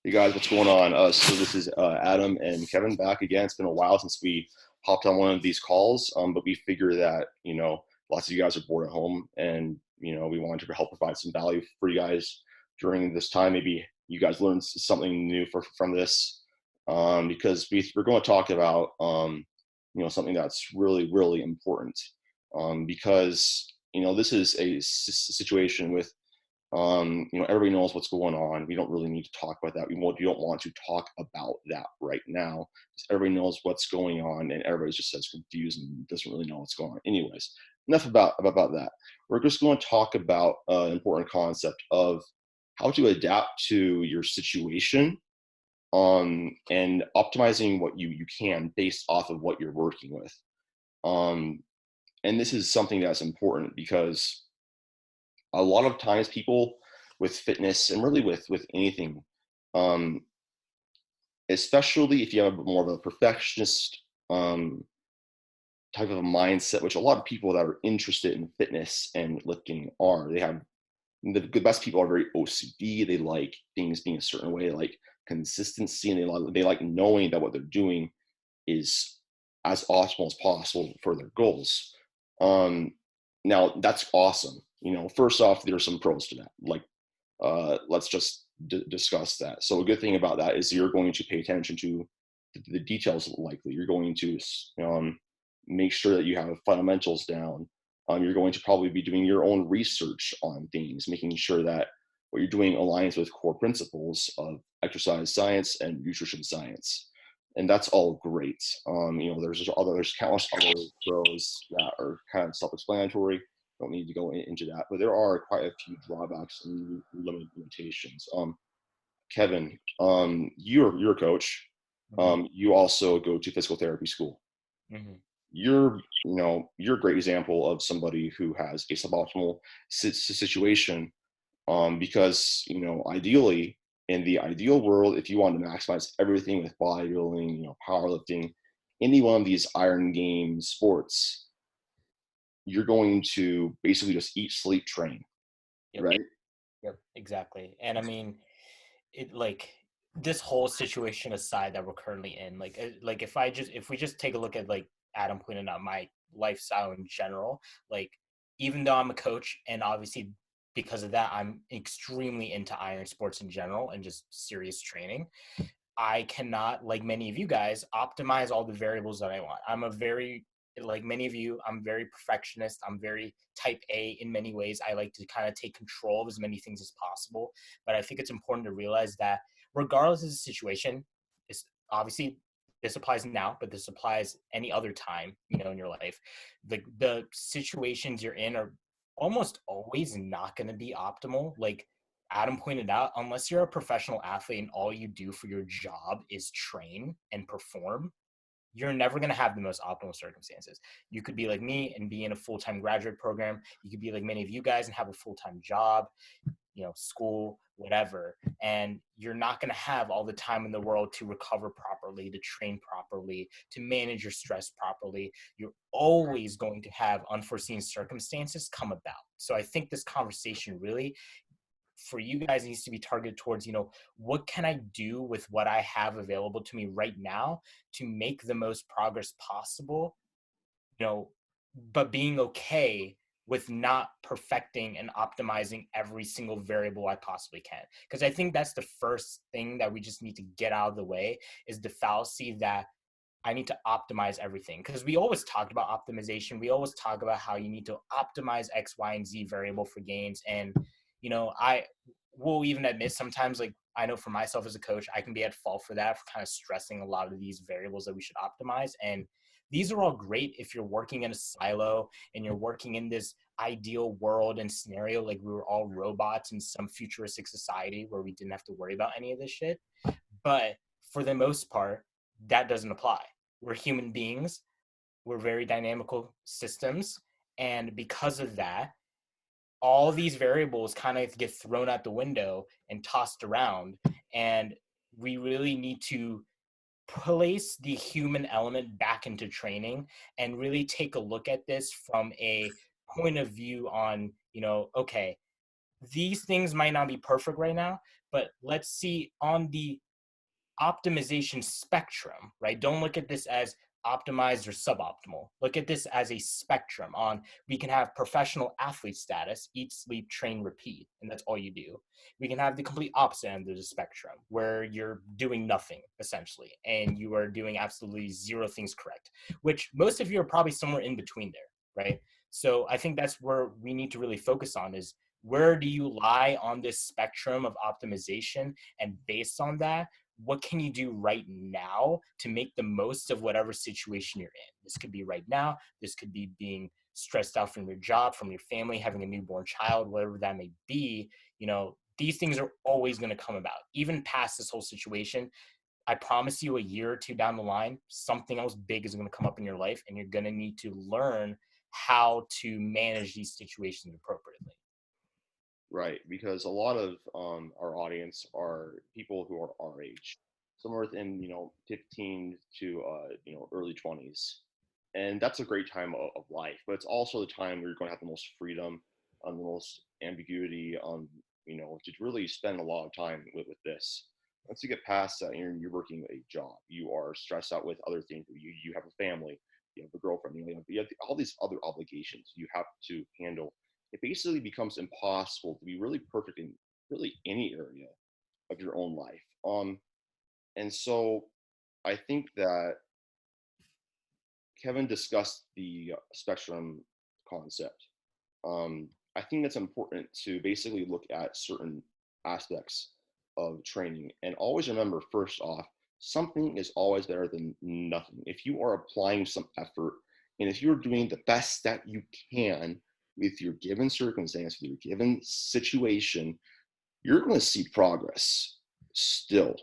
Hey guys, what's going on? So this is Adam and Kevin back again. It's been a while since we hopped on one of these calls, but we figure that lots of you guys are bored at home, and we wanted to help provide some value for you guys during this time. Maybe you guys learned something new from this, because we're going to talk about something that's really important, because this is a situation with everybody knows what's going on. We don't really need to talk about that. You don't want to talk about that right now. Everybody knows what's going on, and everybody's just as confused and doesn't really know what's going on. Anyways, enough about that. We're just going to talk about an important concept of how to adapt to your situation, and optimizing what you can based off of what you're working with. Um, and this is something that's important because a lot of times people with fitness and really with anything, um, especially if you have more of a perfectionist type of a mindset, which a lot of people that are interested in fitness and lifting are. They have the best people are very OCD. They like things being a certain way, like consistency, and they like knowing that what they're doing is as optimal as possible for their goals. Um, Now that's awesome. First off, there's some pros to that. Like, let's just discuss that. So a good thing about that is you're going to pay attention to the details. Likely, you're going to make sure that you have fundamentals down. You're going to probably be doing your own research on things, making sure that what you're doing aligns with core principles of exercise science and nutrition science, and that's all great. There's countless other pros that are kind of self-explanatory. Don't need to go into that, but there are quite a few drawbacks and limitations. Kevin, you're a coach. Hmm. You also go to physical therapy school. Hmm. You're a great example of somebody who has a suboptimal situation, because ideally, in the ideal world, if you want to maximize everything with bodybuilding, powerlifting, any one of these iron game sports, you're going to basically just eat, sleep, train, Yep. right? Yep. Exactly. And I mean, it like this whole situation aside that we're currently in, like if we just take a look at like Adam pointed out my lifestyle in general, like even though I'm a coach and obviously because of that I'm extremely into iron sports in general and just serious training, I cannot, like many of you guys, optimize all the variables that I want. I'm a very, like many of you, I'm very perfectionist. I'm very type A in many ways. I like to kind of take control of as many things as possible. But I think it's important to realize that regardless of the situation, it's obviously this applies now, but this applies any other time, in your life. The situations you're in are almost always not going to be optimal. Like Adam pointed out, unless you're a professional athlete and all you do for your job is train and perform, you're never going to have the most optimal circumstances. You could be like me and be in a full-time graduate program. You could be like many of you guys and have a full-time job, school, whatever. And you're not going to have all the time in the world to recover properly, to train properly, to manage your stress properly. You're always going to have unforeseen circumstances come about. So I think this conversation really for you guys needs to be targeted towards, what can I do with what I have available to me right now to make the most progress possible, you know, but being okay with not perfecting and optimizing every single variable I possibly can. Because I think that's the first thing that we just need to get out of the way is the fallacy that I need to optimize everything. Because we always talked about optimization. We always talk about how you need to optimize X, Y, and Z variable for gains. And, I will even admit sometimes, like, I know for myself as a coach, I can be at fault for that, for kind of stressing a lot of these variables that we should optimize. And these are all great if you're working in a silo and you're working in this ideal world and scenario, like we were all robots in some futuristic society where we didn't have to worry about any of this shit. But for the most part, that doesn't apply. We're human beings, we're very dynamical systems. And because of that, all these variables kind of get thrown out the window and tossed around. And we really need to place the human element back into training and really take a look at this from a point of view on, okay, these things might not be perfect right now, but let's see on the optimization spectrum, right? Don't look at this as optimized or suboptimal. Look at this as a spectrum on we can have professional athlete status, eat, sleep, train, repeat, and that's all you do. We can have the complete opposite end of the spectrum where you're doing nothing essentially and you are doing absolutely zero things correct, which most of you are probably somewhere in between there, right? So I think that's where we need to really focus on is where do you lie on this spectrum of optimization, and based on that, what can you do right now to make the most of whatever situation you're in? This could be right now. This could be being stressed out from your job, from your family, having a newborn child, whatever that may be. You know, these things are always going to come about, even past this whole situation. I promise you, a year or two down the line, something else big is going to come up in your life, and you're going to need to learn how to manage these situations appropriately. Right, because a lot of our audience are people who are our age, somewhere within 15 to early 20s, and that's a great time of life. But it's also the time where you're going to have the most freedom, the most ambiguity, to really spend a lot of time with this. Once you get past that, you're working a job. You are stressed out with other things. You have a family, you have a girlfriend, you have all these other obligations you have to handle. It basically becomes impossible to be really perfect in really any area of your own life. And so I think that Kevin discussed the spectrum concept. I think it's important to basically look at certain aspects of training and always remember, first off, something is always better than nothing. If you are applying some effort and if you're doing the best that you can with your given circumstance, with your given situation, you're going to see progress still.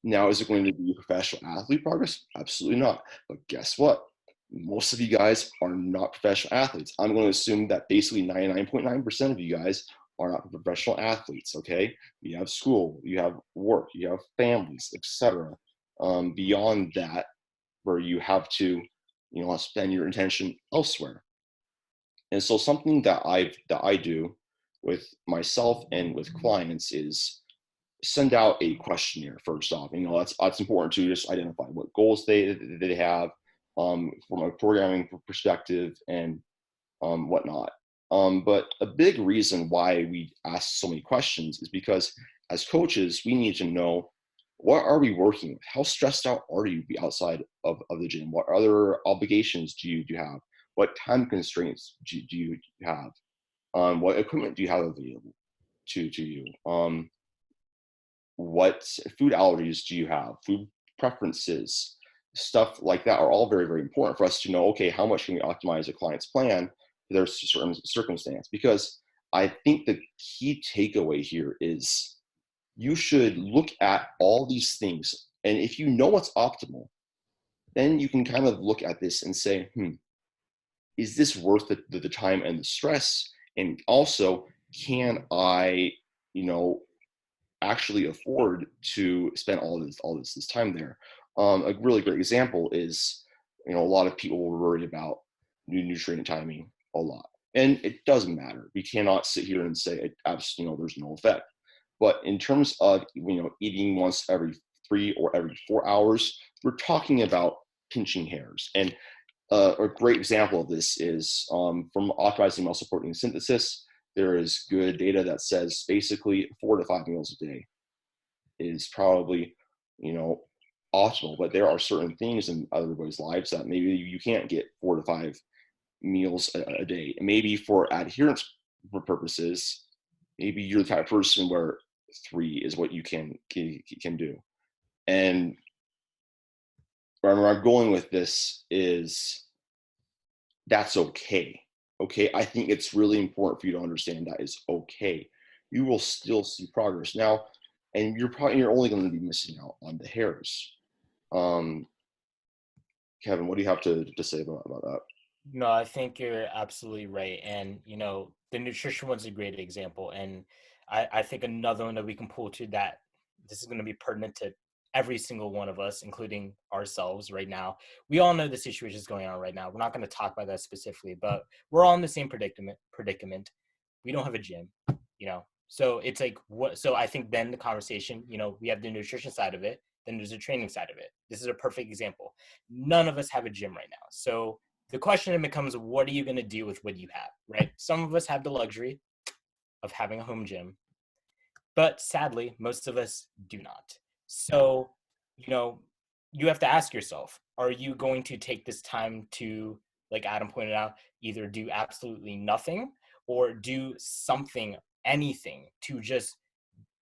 Now, is it going to be professional athlete progress? Absolutely not. But guess what? Most of you guys are not professional athletes. I'm going to assume that basically 99.9% of you guys are not professional athletes. Okay, you have school, you have work, you have families, etc. Beyond that, where you have to, spend your attention elsewhere. And so something that I do with myself and with clients is send out a questionnaire first off. That's important to just identify what goals they have from a programming perspective and whatnot. But a big reason why we ask so many questions is because as coaches, we need to know what are we working with? How stressed out are you outside of the gym? What other obligations do you have? What time constraints do you have? What equipment do you have available to you? What food allergies do you have? Food preferences, stuff like that are all very, very important for us to know, okay, how much can we optimize a client's plan for their certain circumstance? Because I think the key takeaway here is you should look at all these things. And if you know what's optimal, then you can kind of look at this and say, is this worth the time and the stress? And also, can I, actually afford to spend all this time there? A really great example is, a lot of people were worried about nutrient timing a lot, and it doesn't matter. We cannot sit here and say it absolutely, there's no effect. But in terms of eating once every 3 or every 4 hours, we're talking about pinching hairs. And a great example of this is from optimizing muscle protein synthesis. There is good data that says basically 4 to 5 meals a day is probably, optimal. But there are certain things in everybody's lives that maybe you can't get 4 to 5 meals a day. And maybe for adherence purposes, maybe you're the type of person where 3 is what you can do. And where I'm going with this is that's okay. Okay, I think it's really important for you to understand that is okay. You will still see progress now, and you're only going to be missing out on the hairs. Um, Kevin, what do you have to say about that? No, I think you're absolutely right. And, the nutrition one's a great example. And I think another one that we can pull to that this is going to be pertinent to every single one of us, including ourselves right now. We all know the situation is going on right now. We're not going to talk about that specifically, but we're all in the same predicament. We don't have a gym. So it's like, what? So I think then the conversation, we have the nutrition side of it, then there's the training side of it. This is a perfect example. None of us have a gym right now. So the question then becomes, what are you going to do with what you have, right? Some of us have the luxury of having a home gym, but sadly, most of us do not. So, you know, you have to ask yourself, are you going to take this time to, like Adam pointed out, either do absolutely nothing or do something, anything to just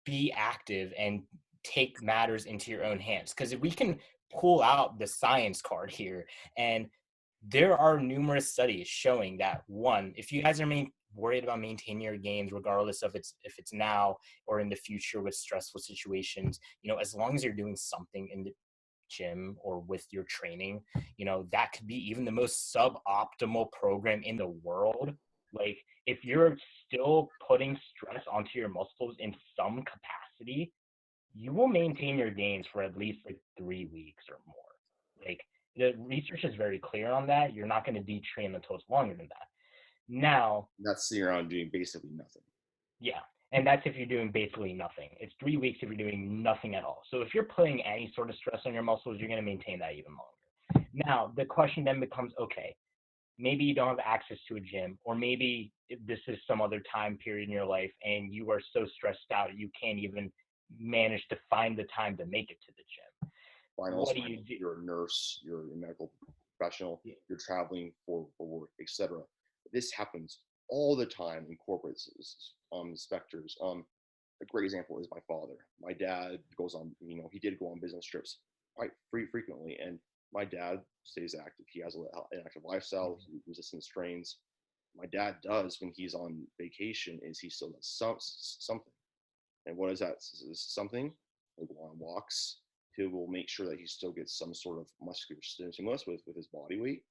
be active and take matters into your own hands? Because if we can pull out the science card here, and there are numerous studies showing that, one, if you guys are worried about maintaining your gains, regardless of if it's now or in the future with stressful situations, as long as you're doing something in the gym or with your training, that could be even the most suboptimal program in the world. Like, if you're still putting stress onto your muscles in some capacity, you will maintain your gains for at least like 3 weeks or more. Like, the research is very clear on that. You're not going to detrain until it's longer than that. Now, That's sitting around doing basically nothing. yeah, and that's if you're doing basically nothing. It's 3 weeks if you're doing nothing at all. So if you're putting any sort of stress on your muscles, you're going to maintain that even longer. Now, the question then becomes, okay, maybe you don't have access to a gym, or maybe this is some other time period in your life and you are so stressed out you can't even manage to find the time to make it to the gym. Finals, What do you do? you're a nurse, you're a medical professional, Yeah. you're traveling for work, etc. This happens all the time in corporates, inspectors. A great example is my father. My dad goes on, he did go on business trips quite frequently, and my dad stays active. He has an active lifestyle. He resistance trains. My dad does when he's on vacation is he still does something. And what is that? Something? He'll go on walks. He will make sure that he still gets some sort of muscular stimulus with his body weight.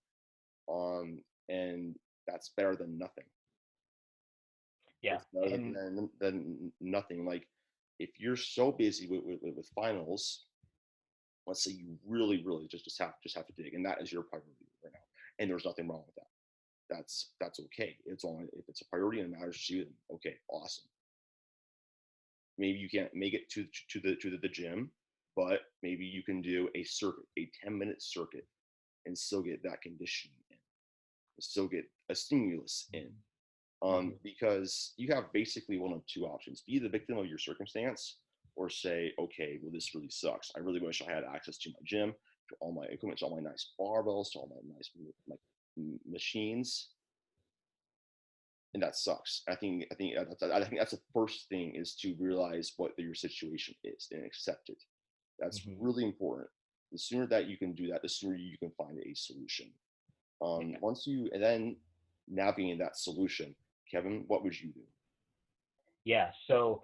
And that's better than nothing. Yeah. It's better And than nothing. Like, if you're so busy with finals, let's say you really just have to dig, and that is your priority right now, and there's nothing wrong with that. That's okay. It's only if it's a priority and it matters to you, then okay, awesome. Maybe you can't make it to the gym, but maybe you can do a circuit, a 10-minute circuit, and still get that conditioning in, and still get a stimulus in. Because you have basically one of two options: be the victim of your circumstance, or say, okay, well, this really sucks. I really wish I had access to my gym, to all my equipment, to all my nice barbells, to all my nice machines, and that sucks. I think that's the first thing, is to realize what your situation is and accept it. That's mhm. really important. The sooner that you can do that, the sooner you can find a solution. Yeah. Once you and then navigating that solution, Kevin, what would you do? Yeah. So,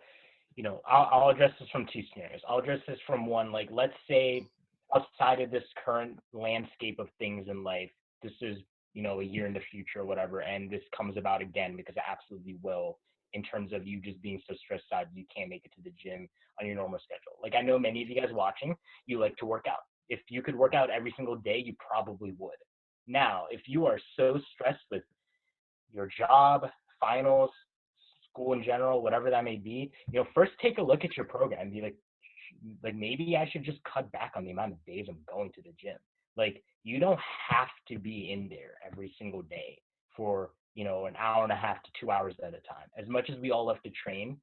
I'll address this from two scenarios. I'll address this from one, like, let's say outside of this current landscape of things in life, this is, a year in the future or whatever, and this comes about again, because it absolutely will, in terms of you just being so stressed out you can't make it to the gym on your normal schedule. Like, I know many of you guys watching, you like to work out. If you could work out every single day, you probably would. Now, if you are so stressed with your job, finals, school in general, whatever that may be, first take a look at your program and be like maybe I should just cut back on the amount of days I'm going to the gym. Like, you don't have to be in there every single day for, an hour and a half to 2 hours at a time. As much as we all love to train,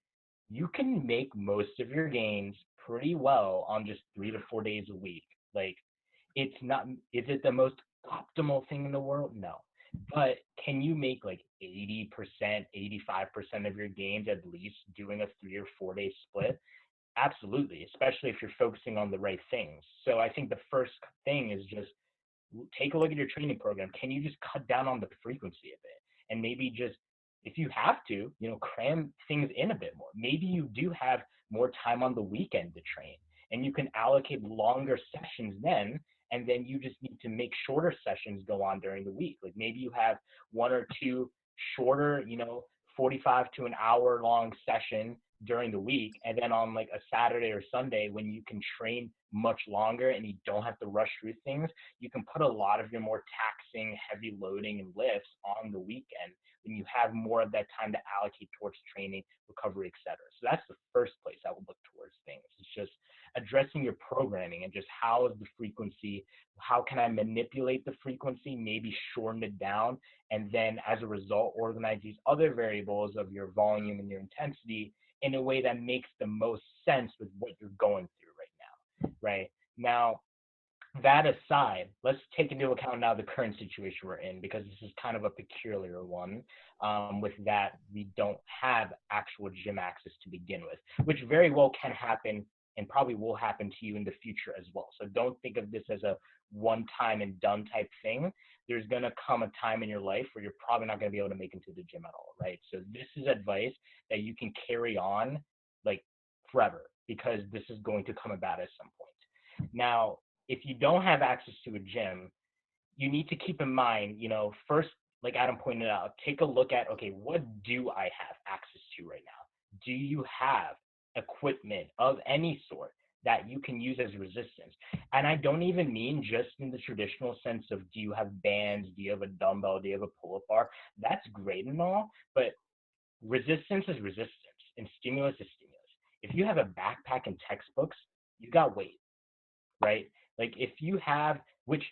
you can make most of your gains pretty well on just 3 to 4 days a week. Like, it's not, is it the most optimal thing in the world? No. But can you make like 80%, 85% of your gains at least doing a 3 or 4 day split? Absolutely, especially if you're focusing on the right things. So I think the first thing is just take a look at your training program. Can you just cut down on the frequency of it? And maybe just, if you have to, cram things in a bit more. Maybe you do have more time on the weekend to train, and you can allocate longer sessions then, and then you just need to make shorter sessions go on during the week. Like, maybe you have one or two shorter, 45 to an hour long session during the week, and then on like a Saturday or Sunday when you can train much longer and you don't have to rush through things, you can put a lot of your more taxing, heavy loading and lifts on the weekend when you have more of that time to allocate towards training, recovery, etc. So that's the first place I would look towards things. It's just addressing your programming and just how is the frequency, how can I manipulate the frequency, maybe shorten it down, and then as a result organize these other variables of your volume and your intensity in a way that makes the most sense with what you're going through right now. Right now, that aside, let's take into account now the current situation we're in, because this is kind of a peculiar one. With that, we don't have actual gym access to begin with, which very well can happen and probably will happen to you in the future as well. So don't think of this as a one time and done type thing. There's going to come a time in your life where you're probably not going to be able to make it to the gym at all, right? So this is advice that you can carry on like forever, because this is going to come about at some point. Now, if you don't have access to a gym, you need to keep in mind, first, like Adam pointed out, take a look at, okay, what do I have access to right now? Do you have equipment of any sort that you can use as resistance? And I don't even mean just in the traditional sense of, do you have bands? Do you have a dumbbell? Do you have a pull-up bar? That's great and all, but resistance is resistance and stimulus is stimulus. If you have a backpack and textbooks, you got weight, right? Like if you have, which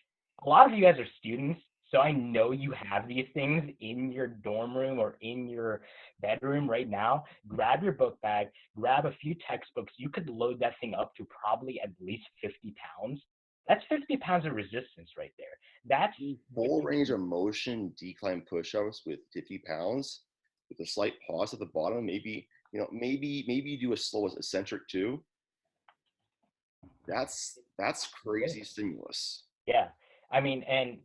a lot of you guys are students, so I know you have these things in your dorm room or in your bedroom right now. Grab your book bag, grab a few textbooks. You could load that thing up to probably at least 50 pounds. That's 50 pounds of resistance right there. That's Full range of motion decline push-ups with 50 pounds with a slight pause at the bottom. Maybe, maybe you do a slow eccentric too. That's crazy stimulus. Yeah. I mean, and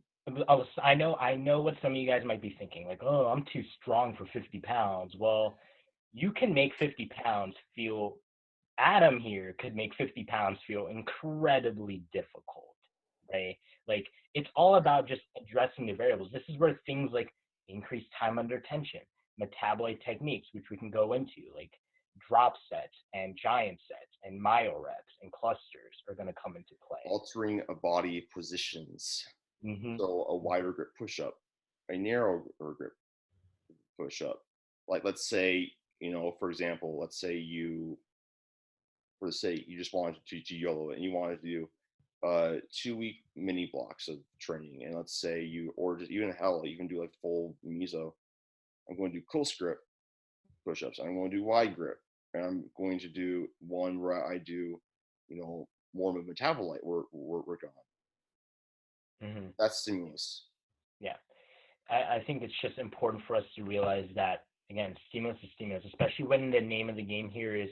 I know what some of you guys might be thinking, like, oh, I'm too strong for 50 pounds. Well, you can make 50 pounds feel, Adam here could make 50 pounds feel incredibly difficult, right? Like, it's all about just addressing the variables. This is where things like increased time under tension, metabolite techniques, which we can go into, like drop sets and giant sets and myo reps and clusters are going to come into play. Altering a body positions. Hmm. So a wider grip push-up, a narrower grip push-up. Like let's say, for example, let's say you just wanted to YOLO it and you wanted to do 2 week mini blocks of training. And let's say or just even hell, you can do like full meso. I'm going to do close grip push-ups. I'm going to do wide grip. And I'm going to do one where I do, more of a metabolite work on. Hmm. That's stimulus. Yeah. I think it's just important for us to realize that, again, stimulus is stimulus, especially when the name of the game here is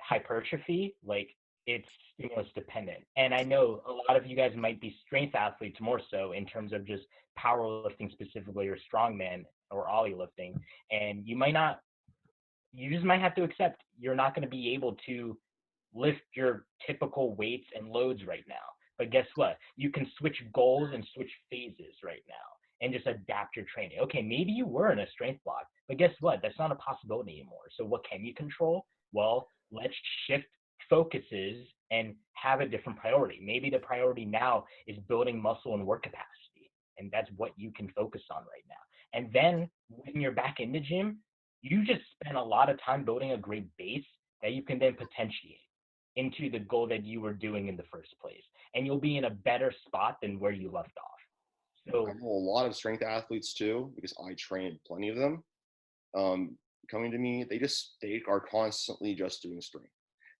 hypertrophy. Like, it's stimulus dependent. And I know a lot of you guys might be strength athletes more so in terms of just powerlifting specifically, or strongman or ollie lifting. And you just might have to accept you're not going to be able to lift your typical weights and loads right now. But guess what? You can switch goals and switch phases right now and just adapt your training. Okay, maybe you were in a strength block, but guess what? That's not a possibility anymore. So what can you control? Well, let's shift focuses and have a different priority. Maybe the priority now is building muscle and work capacity, and that's what you can focus on right now. And then when you're back in the gym, you just spend a lot of time building a great base that you can then potentiate into the goal that you were doing in the first place. And you'll be in a better spot than where you left off. I So, know a lot of strength athletes too, because I train plenty of them. Um, Coming to me, they are constantly just doing strength.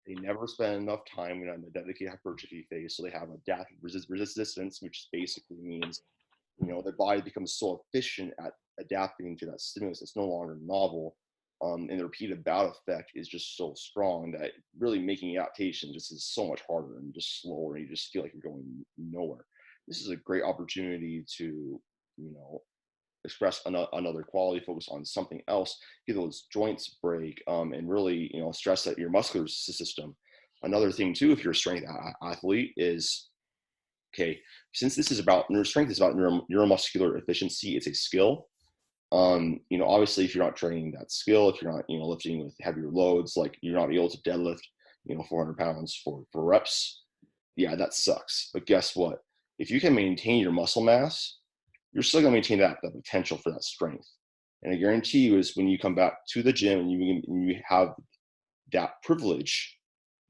They never spend enough time in the dedicated hypertrophy phase, so they have adaptive resistance, which basically means their body becomes so efficient at adapting to that stimulus. It's no longer novel, and the repeated bout effect is just so strong that really making adaptation just is so much harder and just slower, and you just feel like you're going nowhere. This is a great opportunity to you know express another quality, focus on something else, get those joints break, and really stress that your muscular system. Another thing too, if you're a strength athlete, is okay, since this is about strength is about neuromuscular efficiency, it's a skill. Obviously, if you're not training that skill, if you're not, lifting with heavier loads, like you're not able to deadlift, 400 pounds for reps, yeah, that sucks. But guess what? If you can maintain your muscle mass, you're still going to maintain that potential for that strength. And I guarantee you, is when you come back to the gym and you have that privilege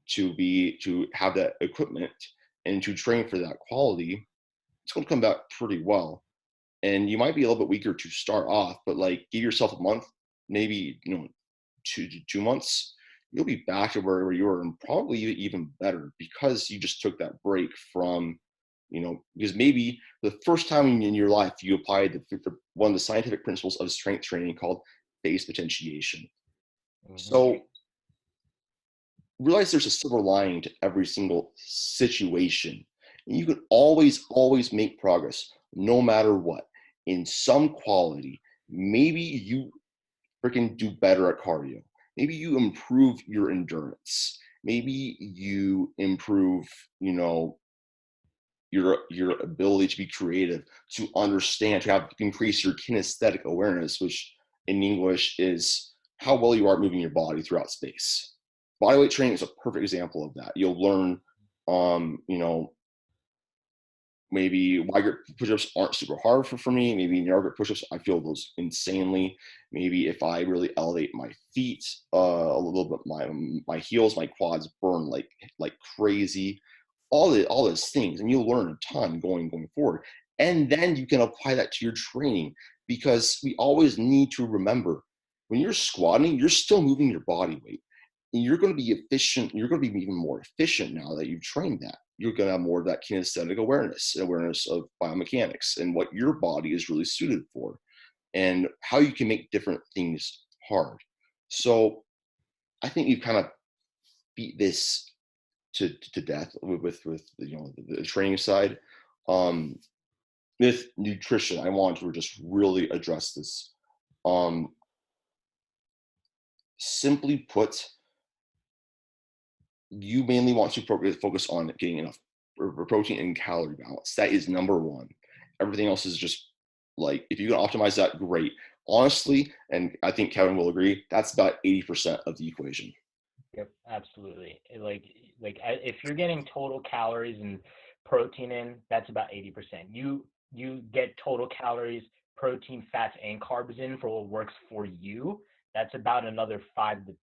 to have that equipment and to train for that quality, it's going to come back pretty well. And you might be a little bit weaker to start off, but like give yourself a month, maybe 2 months, you'll be back to where you were, and probably even better, because you just took that break from, because maybe the first time in your life you applied one of the scientific principles of strength training called phase potentiation. Hmm. So realize there's a silver lining to every single situation. And you can always make progress no matter what. In some quality, maybe you freaking do better at cardio. Maybe you improve your endurance. Maybe you improve, your ability to be creative, to understand, to increase your kinesthetic awareness, which in English is how well you are at moving your body throughout space. Bodyweight training is a perfect example of that. You'll learn, um, you know, maybe wide grip push-ups aren't super hard for me. Maybe narrow grip push-ups, I feel those insanely. Maybe if I really elevate my feet a little bit, my heels, my quads burn like crazy. All those things, and you'll learn a ton going forward. And then you can apply that to your training, because we always need to remember, when you're squatting, you're still moving your body weight. And you're going to be efficient. You're going to be even more efficient now that you've trained that. You're going to have more of that kinesthetic awareness of biomechanics and what your body is really suited for, and how you can make different things hard. So I think you kind of beat this to death with the training side. Um, with nutrition, I want to just really address this. Um, Simply put, you mainly want to focus on getting enough protein and calorie balance. That is number one. Everything else is just, like, if you can optimize that, great. Honestly, and I think Kevin will agree, that's about 80% of the equation. Yep, absolutely. If you're getting total calories and protein in, that's about 80%. You get total calories, protein, fats, and carbs in for what works for you. That's about another 5 to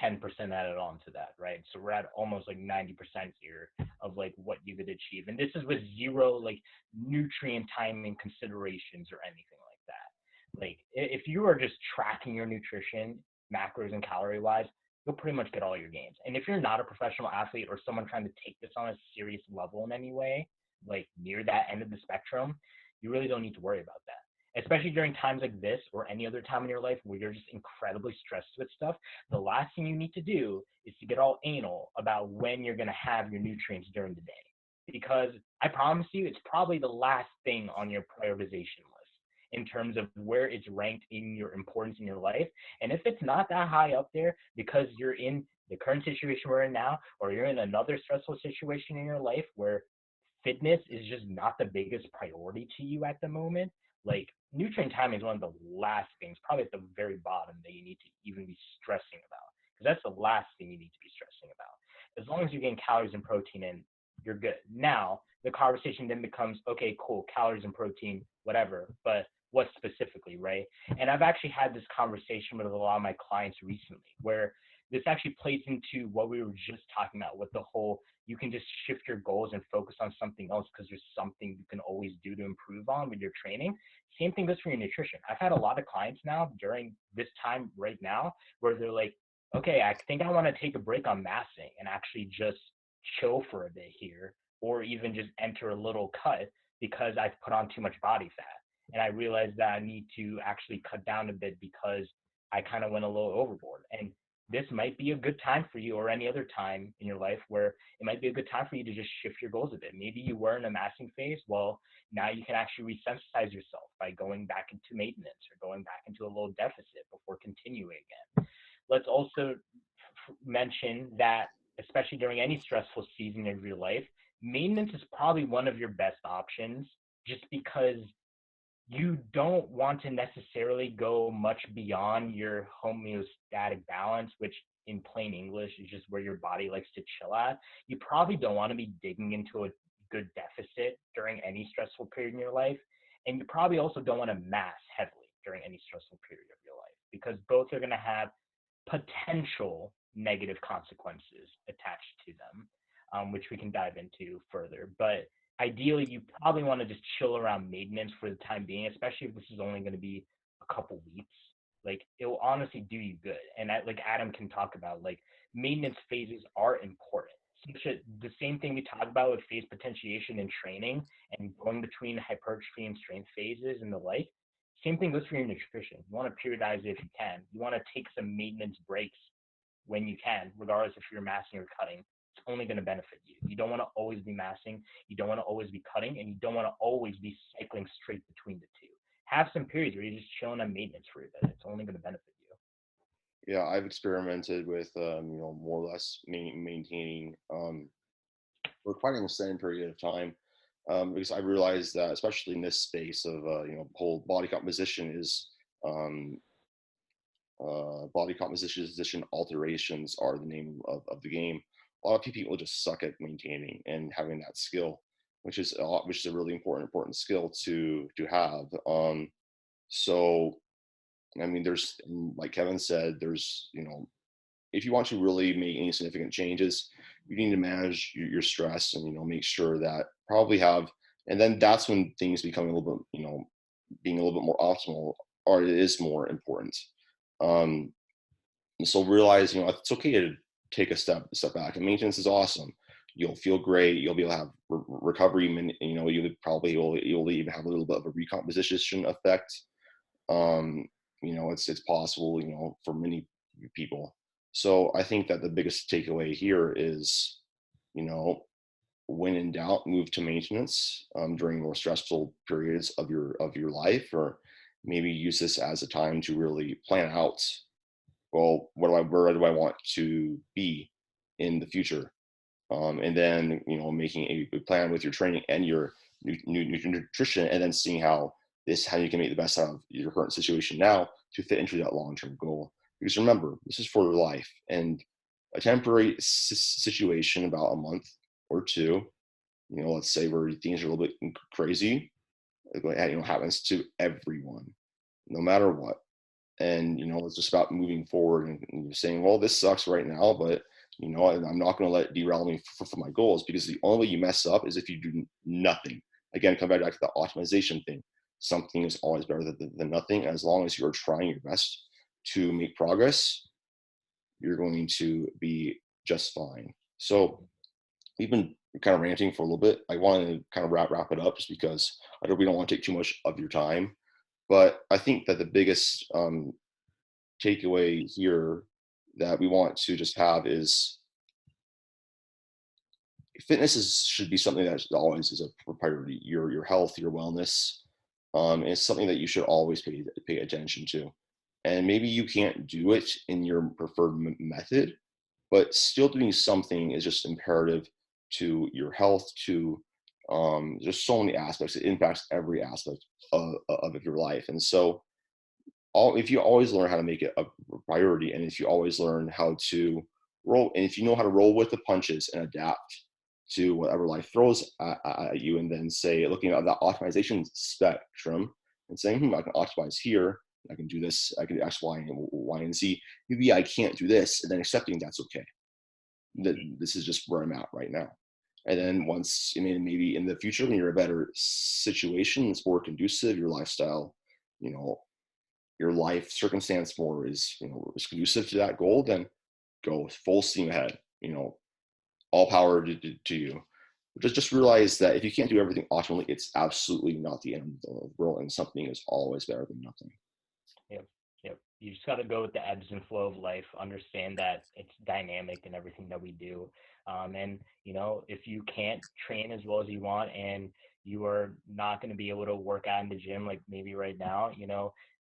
10% added on to that, right? So we're at almost like 90% here of like what you could achieve. And this is with zero like nutrient timing considerations or anything like that. Like if you are just tracking your nutrition, macros and calorie wise, you'll pretty much get all your gains. And if you're not a professional athlete or someone trying to take this on a serious level in any way, like near that end of the spectrum, you really don't need to worry about that. Especially during times like this or any other time in your life where you're just incredibly stressed with stuff, the last thing you need to do is to get all anal about when you're going to have your nutrients during the day. Because I promise you, it's probably the last thing on your prioritization list in terms of where it's ranked in your importance in your life. And if it's not that high up there because you're in the current situation we're in now, or you're in another stressful situation in your life where fitness is just not the biggest priority to you at the moment, like nutrient timing is one of the last things, probably at the very bottom, that you need to even be stressing about. Because that's the last thing you need to be stressing about. As long as you're getting calories and protein in, you're good. Now, the conversation then becomes, okay, cool, calories and protein, whatever, but what specifically, right? And I've actually had this conversation with a lot of my clients recently where this actually plays into what we were just talking about with the whole you can just shift your goals and focus on something else because there's something you can always do to improve on with your training. Same thing goes for your nutrition. I've had a lot of clients now during this time right now where they're like, okay, I think I want to take a break on massing and actually just chill for a bit here, or even just enter a little cut because I've put on too much body fat. And I realized that I need to actually cut down a bit because I kind of went a little overboard. And this might be a good time for you or any other time in your life where it might be a good time for you to just shift your goals a bit. Maybe you were in a massing phase. Well, now you can actually resensitize yourself by going back into maintenance or going back into a little deficit before continuing again. Let's also mention that, especially during any stressful season of your life, maintenance is probably one of your best options just because you don't want to necessarily go much beyond your homeostatic balance, which in plain English is just where your body likes to chill at. You probably don't want to be digging into a good deficit during any stressful period in your life. And you probably also don't want to mass heavily during any stressful period of your life, because both are going to have potential negative consequences attached to them, which we can dive into further. But ideally, you probably want to just chill around maintenance for the time being, especially if this is only going to be a couple weeks. Like, it will honestly do you good. And like Adam can talk about, like, maintenance phases are important. The same thing we talk about with phase potentiation and training and going between hypertrophy and strength phases and the like. Same thing goes for your nutrition. You want to periodize it if you can. You want to take some maintenance breaks when you can, regardless if you're massing or cutting. It's only going to benefit you. You don't want to always be massing. You don't want to always be cutting, and you don't want to always be cycling straight between the two. Have some periods where you're just chilling on maintenance for a bit. It's only going to benefit you. Yeah, I've experimented with more or less maintaining for quite an extended period of time, because I realized that especially in this space of whole body composition is um, body composition alterations are the name of the game. A lot of people just suck at maintaining and having that skill, which is a really important skill to have. So I mean, there's, like Kevin said, there's, if you want to really make any significant changes, you need to manage your stress and, make sure that probably have, and then that's when things become a little bit, being a little bit more optimal, or it is more important. Um, and so realize, it's okay to take a step back, and maintenance is awesome. You'll feel great. You'll be able to have recovery. You'll even have a little bit of a recomposition effect. um it's possible, for many people. So I think that the biggest takeaway here is, you know when in doubt, move to maintenance during more stressful periods of your life, or maybe use this as a time to really plan out, well, where do I want to be in the future, and then, making a plan with your training and your nutrition, and then seeing how you can make the best out of your current situation now to fit into that long-term goal. Because remember, this is for your life, and a temporary situation about a month or two, let's say where things are a little bit crazy, happens to everyone, no matter what. And it's just about moving forward and saying, well, this sucks right now, but I'm not going to let it derail me for my goals, because the only way you mess up is if you do nothing. Again, come back to the optimization thing. Something is always better than nothing. As long as you're trying your best to make progress, you're going to be just fine. So we've been kind of ranting for a little bit. I want to kind of wrap it up, just because we don't want to take too much of your time. But I think that the biggest takeaway here that we want to just have is, should be something that always is a priority. Your health, your wellness, is something that you should always pay attention to. And maybe you can't do it in your preferred method, but still doing something is just imperative to your health. To There's so many aspects. It impacts every aspect of your life. And so, if you always learn how to make it a priority, and if you always learn how to roll, and if you know how to roll with the punches and adapt to whatever life throws at you, and then say, looking at that optimization spectrum and saying, I can optimize here, I can do this, I can do X, Y, and Z. Maybe I can't do this, and then accepting that's okay. That this is just where I'm at right now. And then once, maybe in the future, when you're in a better situation, it's more conducive, your lifestyle, you know, your life circumstance more is conducive to that goal, then go full steam ahead. All power to you. Just realize that if you can't do everything optimally, it's absolutely not the end of the world, and something is always better than nothing. Yep. Yep. You just got to go with the ebbs and flow of life, understand that it's dynamic in everything that we do. And, if you can't train as well as you want, and you are not going to be able to work out in the gym, like maybe right now,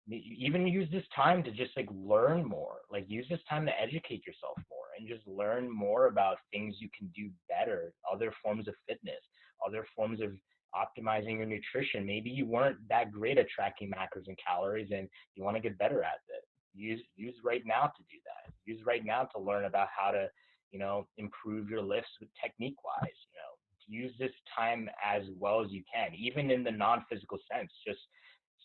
even use this time to just like learn more, like use this time to educate yourself more and just learn more about things you can do better, other forms of fitness, other forms of optimizing your nutrition. Maybe you weren't that great at tracking macros and calories and you want to get better at it. Use right now to do that. Use right now to learn about how to, improve your lifts with technique wise. Use this time as well as you can, even in the non-physical sense, just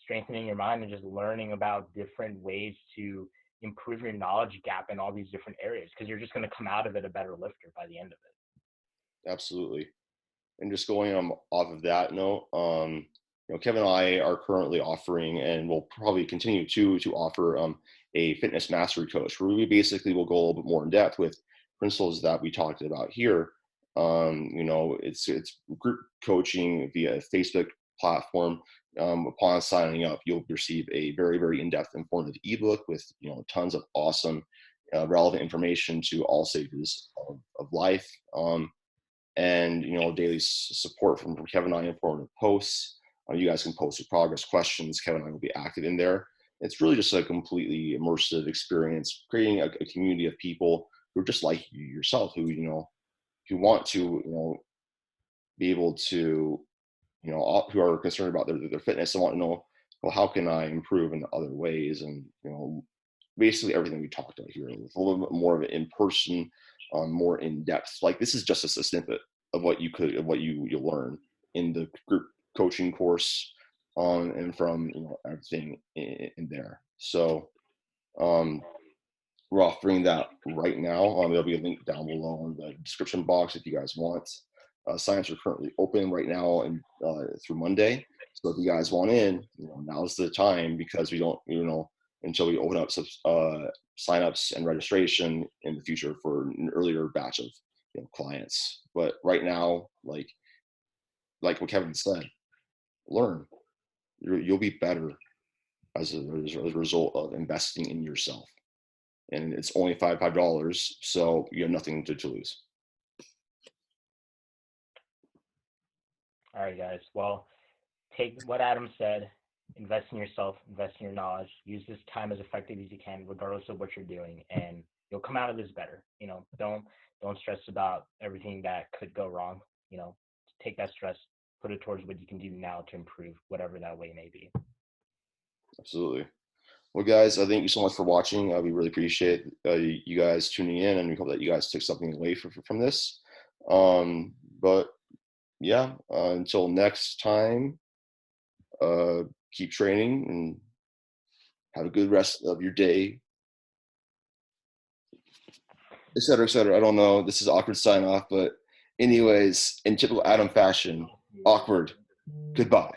strengthening your mind and just learning about different ways to improve your knowledge gap in all these different areas, because you're just going to come out of it a better lifter by the end of it. Absolutely. And just going off of that note, Kevin and I are currently offering, and we'll probably continue to offer a fitness mastery coach, where we basically will go a little bit more in depth with principles that we talked about here. It's group coaching via Facebook platform. Upon signing up, you'll receive a very, very in-depth informative ebook with tons of awesome relevant information to all stages of life. And daily support from Kevin and I, informative posts. You guys can post your progress questions. Kevin and I will be active in there. It's really just a completely immersive experience, creating a community of people who are just like you yourself, who who want to be able to who are concerned about their fitness and want to know, well, how can I improve in other ways? And basically everything we talked about here with a little bit more of an in-person, more in depth. Like, this is just a snippet of what you'll learn in the group coaching course, and from everything in there. So we're offering that right now. There'll be a link down below in the description box if you guys want. Sign-ups are currently open right now and through Monday. So if you guys want in, now's the time, because we don't, until we open up sign-ups and registration in the future for an earlier batch of clients. But right now, like what Kevin said, learn. You'll be better as a result of investing in yourself. And it's only $5, so you have nothing to lose. All right, guys. Well, take what Adam said, invest in yourself, invest in your knowledge, use this time as effectively as you can, regardless of what you're doing, and you'll come out of this better. Don't stress about everything that could go wrong. Take that stress, put it towards what you can do now to improve, whatever that way may be. Absolutely. Well, guys, thank you so much for watching. We really appreciate you guys tuning in, and we hope that you guys took something away from this. But yeah, until next time, keep training and have a good rest of your day, etc., etc. I don't know. This is awkward sign off, but anyways, in typical Adam fashion, awkward. Goodbye.